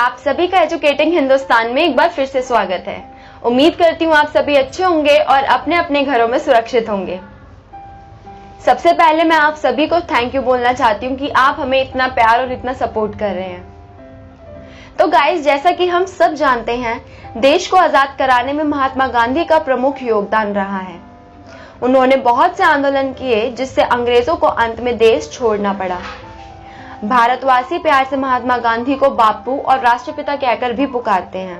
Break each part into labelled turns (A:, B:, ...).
A: आप सभी का एजुकेटिंग हिंदुस्तान में एक बार फिर से स्वागत है। उम्मीद करती हूँ आप सभी अच्छे होंगे और अपने अपने घरों में सुरक्षित होंगे। सबसे पहले मैं आप सभी को थैंक यू बोलना चाहती हूँ कि आप हमें इतना प्यार और इतना सपोर्ट कर रहे हैं। तो गाइस, जैसा कि हम सब जानते हैं, देश को आजाद कराने में महात्मा गांधी का प्रमुख योगदान रहा है। उन्होंने बहुत से आंदोलन किए जिससे अंग्रेजों को अंत में देश छोड़ना पड़ा। भारतवासी प्यार से महात्मा गांधी को बापू और राष्ट्रपिता कहकर भी पुकारते हैं।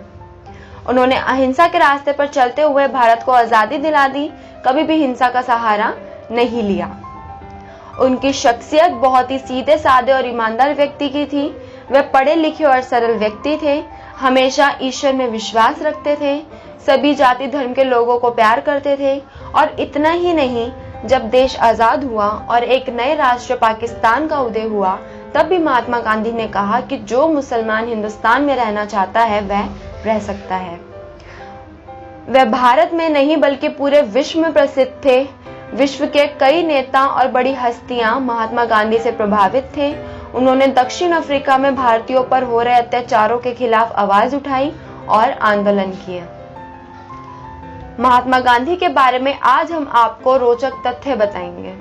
A: उन्होंने अहिंसा के रास्ते पर चलते हुए भारत को आजादी दिला दी, कभी भी हिंसा का सहारा नहीं लिया। उनकी शख्सियत बहुत ही सीधे साधे और ईमानदार व्यक्ति की थी। वे पढ़े लिखे और सरल व्यक्ति थे, हमेशा ईश्वर में विश्वास रखते थे, सभी जाति धर्म के लोगों को प्यार करते थे। और इतना ही नहीं, जब देश आजाद हुआ और एक नए राष्ट्र पाकिस्तान का उदय हुआ, तब भी महात्मा गांधी ने कहा कि जो मुसलमान हिंदुस्तान में रहना चाहता है वह रह सकता है। वह भारत में नहीं बल्कि पूरे विश्व में प्रसिद्ध थे। विश्व के कई नेता और बड़ी हस्तियां महात्मा गांधी से प्रभावित थे। उन्होंने दक्षिण अफ्रीका में भारतीयों पर हो रहे अत्याचारों के खिलाफ आवाज उठाई और आंदोलन किए। महात्मा गांधी के बारे में आज हम आपको रोचक तथ्य बताएंगे,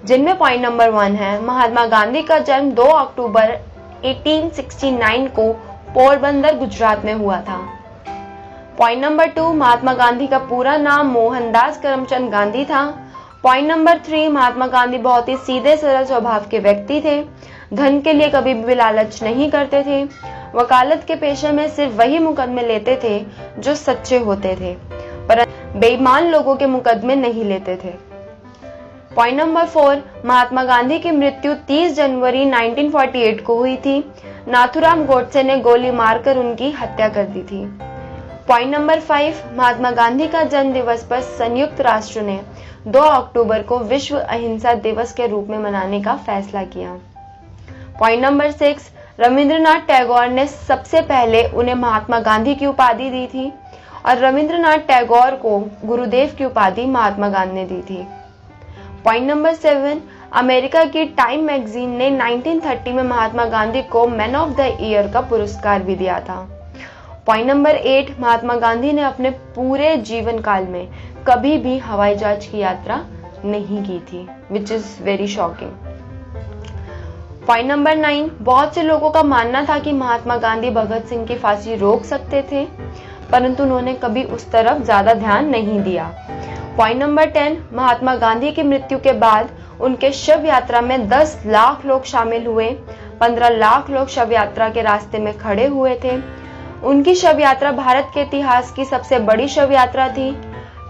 A: जिनमें पॉइंट नंबर 1 है, महात्मा गांधी का जन्म 2 अक्टूबर 1869 को पोरबंदर, गुजरात में हुआ था। पॉइंट नंबर 2, महात्मा गांधी का पूरा नाम मोहनदास करमचंद गांधी था। पॉइंट नंबर 3, महात्मा गांधी बहुत ही सीधे सरल स्वभाव के व्यक्ति थे। धन के लिए कभी भी लालच नहीं करते थे। वकालत के पेशे में सिर्फ वही मुकदमे लेते थे जो सच्चे होते थे, पर बेईमान लोगों के मुकदमे नहीं लेते थे। पॉइंट नंबर 4, महात्मा गांधी की मृत्यु 30 जनवरी 1948 को हुई थी। नाथूराम गोडसे ने गोली मारकर उनकी हत्या कर दी थी। पॉइंट नंबर 5, महात्मा गांधी का जन्म दिवस पर संयुक्त राष्ट्र ने 2 अक्टूबर को विश्व अहिंसा दिवस के रूप में मनाने का फैसला किया। पॉइंट नंबर 6, रविंद्रनाथ टैगोर ने सबसे पहले उन्हें महात्मा गांधी की उपाधि दी थी और रविंद्रनाथ टैगोर को गुरुदेव की उपाधि महात्मा गांधी ने दी थी। पॉइंट नंबर 7, अमेरिका की टाइम मैगजीन ने 1930 में महात्मा गांधी को मैन ऑफ द ईयर का पुरस्कार भी दिया था। पॉइंट नंबर 8, महात्मा गांधी ने अपने पूरे जीवन काल में कभी भी हवाई जहाज की यात्रा नहीं की थी, which is very shocking. Point number 9, बहुत से लोगों का मानना था कि महात्मा गांधी भगत सिंह की फांसी रोक सकते थे, परंतु उन्होंने कभी उस तरफ ज्यादा ध्यान नहीं दिया। पॉइंट नंबर 10, महात्मा गांधी की मृत्यु के बाद उनके शव यात्रा में 10 लाख लोग शामिल हुए। 15 लाख लोग शव यात्रा के रास्ते में खड़े हुए थे। उनकी शव यात्रा भारत के इतिहास की सबसे बड़ी शव यात्रा थी।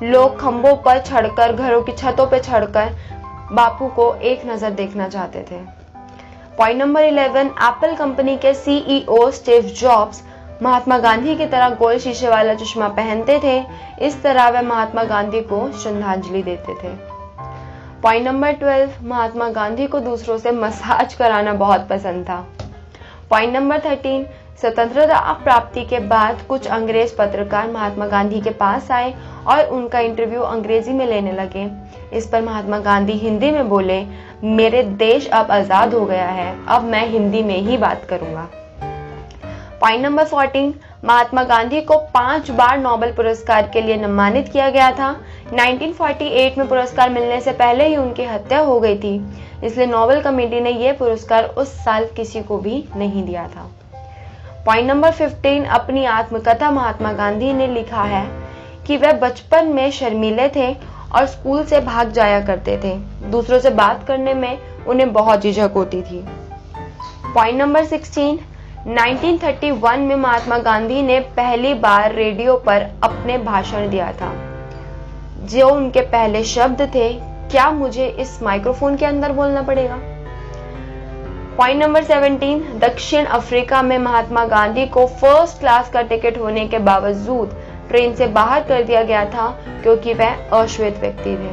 A: लोग खंभों पर चढ़कर, घरों की छतों पर चढ़कर बापू को एक नजर देखना चाहते थे। पॉइंट नंबर 11, एप्पल कंपनी के CEO Steve jobs Mahatma Gandhi की तरह गोल शीशे वाला चश्मा पहनते थे। इस तरह वे महात्मा गांधी को श्रद्धांजलि देते थे। पॉइंट नंबर 12, महात्मा गांधी को दूसरों से मसाज कराना बहुत पसंद था। पॉइंट नंबर 13, स्वतंत्रता प्राप्ति के बाद कुछ अंग्रेज पत्रकार महात्मा गांधी के पास आए और उनका इंटरव्यू अंग्रेजी में लेने लगे। इस पर महात्मा गांधी हिंदी में बोले, मेरे देश अब आजाद हो गया है, अब मैं हिंदी में ही बात करूंगा। पॉइंट नंबर 14, महात्मा गांधी को 5 बार नोबेल पुरस्कार के लिए सम्मानित किया गया था। 1948 में पुरस्कार मिलने से पहले ही उनकी हत्या हो गई थी, इसलिए नोबेल कमेटी ने यह पुरस्कार उस साल किसी को भी नहीं दिया था। पॉइंट नंबर 15, अपनी आत्मकथा महात्मा गांधी ने लिखा है कि वह बचपन में शर्मीले थे और स्कूल से भाग जाया करते थे। दूसरों से बात करने में उन्हें बहुत झिझक होती थी। पॉइंट नंबर 16, 1931 में महात्मा गांधी ने पहली बार रेडियो पर अपने भाषण दिया था। जो उनके पहले शब्द थे, क्या मुझे इस माइक्रोफोन के अंदर बोलना पड़ेगा। पॉइंट नंबर 17, दक्षिण अफ्रीका में महात्मा गांधी को फर्स्ट क्लास का टिकट होने के बावजूद ट्रेन से बाहर कर दिया गया था क्योंकि वह अश्वेत व्यक्ति थे।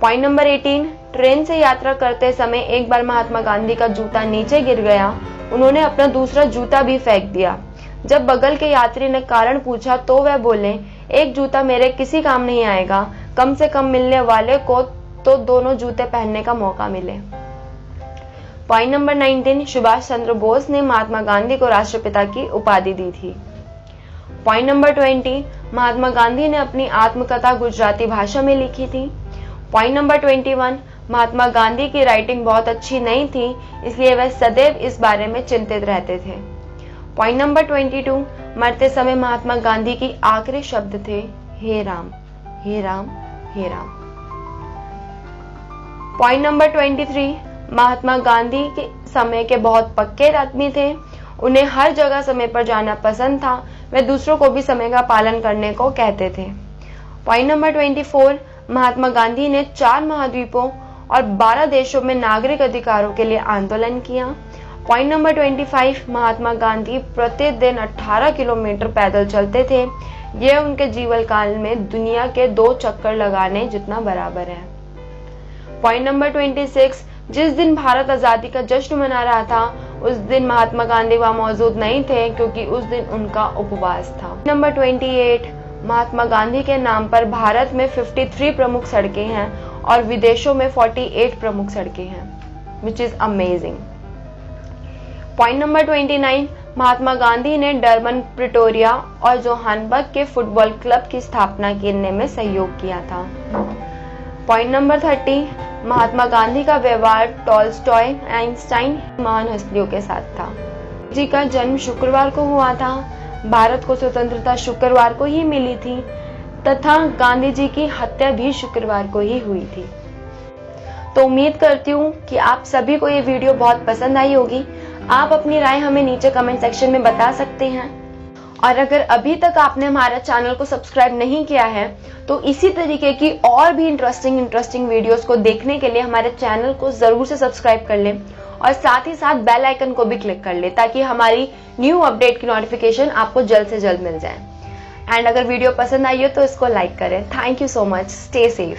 A: पॉइंट नंबर 18, ट्रेन से यात्रा करते समय एक बार महात्मा गांधी का जूता नीचे गिर गया। उन्होंने अपना दूसरा जूता भी फेंक दिया। जब बगल के यात्री ने कारण पूछा तो वह बोले, एक जूता मेरे किसी काम नहीं आएगा, कम से कम मिलने वाले को तो दोनों जूते पहनने का मौका मिले। पॉइंट नंबर 19, सुभाष चंद्र बोस ने महात्मा गांधी को राष्ट्रपिता की उपाधि दी थी। पॉइंट नंबर 20, महात्मा गांधी ने अपनी आत्मकथा गुजराती भाषा में लिखी थी। पॉइंट नंबर 21, महात्मा गांधी की राइटिंग बहुत अच्छी नहीं थी, इसलिए वह सदैव इस बारे में चिंतित रहते थे। पॉइंट नंबर 22, मरते समय महात्मा गांधी की आखिरी शब्द थे, हे राम, हे राम, हे राम। पॉइंट नंबर 23, महात्मा गांधी के समय के बहुत पक्के आदमी थे, उन्हें हर जगह समय पर जाना पसंद था, वे दूसरों को भी समय का पालन करने को कहते थे। पॉइंट नंबर 24, महात्मा गांधी ने 4 महाद्वीपों और 12 देशों में नागरिक अधिकारों के लिए आंदोलन किया। पॉइंट नंबर 25, महात्मा गांधी प्रतिदिन 18 किलोमीटर पैदल चलते थे, यह उनके जीवन काल में दुनिया के 2 चक्कर लगाने जितना बराबर है। पॉइंट नंबर 26, जिस दिन भारत आजादी का जश्न मना रहा था, उस दिन महात्मा गांधी वहां मौजूद नहीं थे क्योंकि उस दिन उनका उपवास था। नंबर 28, महात्मा गांधी के नाम पर भारत में 53 प्रमुख सड़कें हैं और विदेशों में 48 प्रमुख सड़कें हैं, which is amazing. Point number 29, Mahatma Gandhi ने डरबन, प्रिटोरिया और जोहान्सबर्ग के फुटबॉल क्लब की स्थापना करने में सहयोग किया था। पॉइंट नंबर 30, महात्मा गांधी का व्यवहार टॉलस्टॉय, आइंस्टाइन महान हस्तियों के साथ था। जी का जन्म शुक्रवार को हुआ था, भारत को स्वतंत्रता शुक्रवार को ही मिली थी तथा गांधी जी की हत्या भी शुक्रवार को ही हुई थी। तो उम्मीद करती हूँ कि आप सभी को ये वीडियो बहुत पसंद आई होगी। आप अपनी राय हमें नीचे कमेंट सेक्शन में बता सकते हैं और अगर अभी तक आपने हमारा चैनल को सब्सक्राइब नहीं किया है तो इसी तरीके की और भी इंटरेस्टिंग वीडियोस को देखने के लिए हमारे चैनल को जरूर से सब्सक्राइब कर लें और साथ ही साथ बेल आइकन को भी क्लिक कर लें ताकि हमारी न्यू अपडेट की नोटिफिकेशन आपको जल्द से जल्द मिल जाए। एंड अगर वीडियो पसंद आई हो तो इसको लाइक करें। Thank you so much. Stay safe.